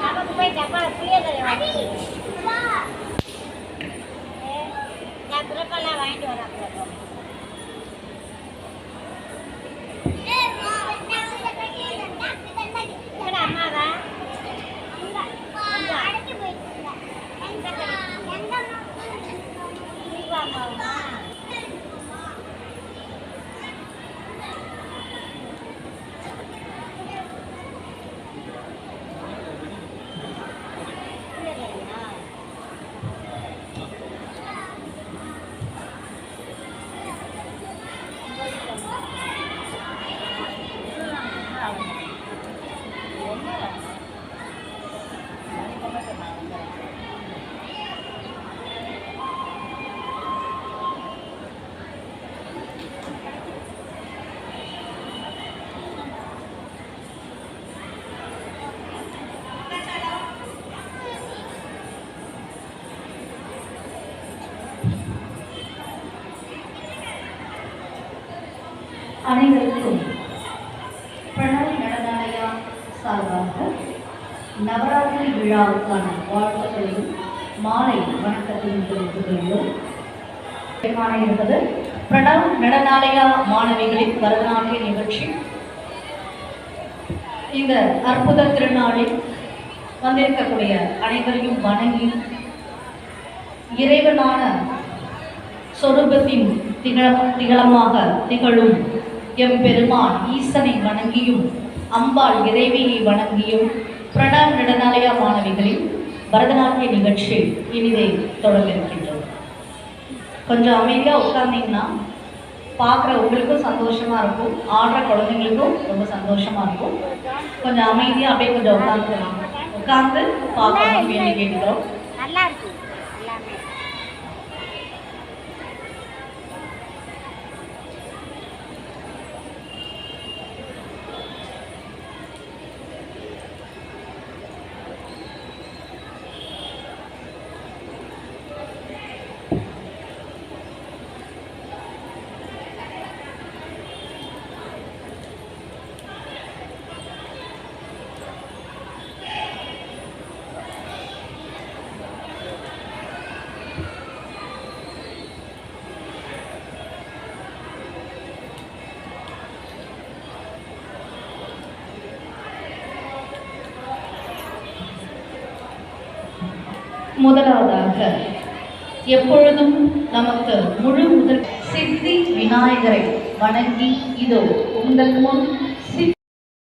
நமக்கு போய் டப்பா புளியோதரை நான் பிறப்பெல்லாம் வாங்கிட்டு வரேன். அம்மாவா அனைவருக்கும் பிரணாய் நடனாலயா சார்பாக நவராத்திரி விழாவுக்கான வாழ்த்துக்களையும் மாலை வணக்கத்தையும் தெரிவித்துக் கொள்கிறோம். இருப்பது பிரணவ் நடனாலயா மாணவிகளின் பரதநாட்டிய நிகழ்ச்சி. இந்த அற்புத திருநாளில் வந்திருக்கக்கூடிய அனைவரையும் வணங்கி இறைவனான சொரூபத்தின் திகழமாக திகழும் எம்பெருமான் ஈசனை வணங்கியும் அம்பாள் இறைவியை வணங்கியும் பிரணவ் நடனாலயா மாணவிகளின் பரதநாட்டிய நிகழ்ச்சி இனிதை தொடர்ந்திருக்கின்றோம். கொஞ்சம் அமைதியாக உட்கார்ந்தீங்கன்னா பார்க்குற உங்களுக்கும் சந்தோஷமாக இருக்கும், ஆடுற குழந்தைங்களுக்கும் ரொம்ப சந்தோஷமாக இருக்கும். கொஞ்சம் அமைதியாக அப்படியே கொஞ்சம் உட்கார்ந்து பார்க்கணும் வேண்டி கேட்கிறோம். நல்லா இருக்கு. முதலாவதாக எப்பொழுதும் நமக்கு முழு முதல் சித்தி விநாயகரை வணங்கி இதோ உங்கள் முன்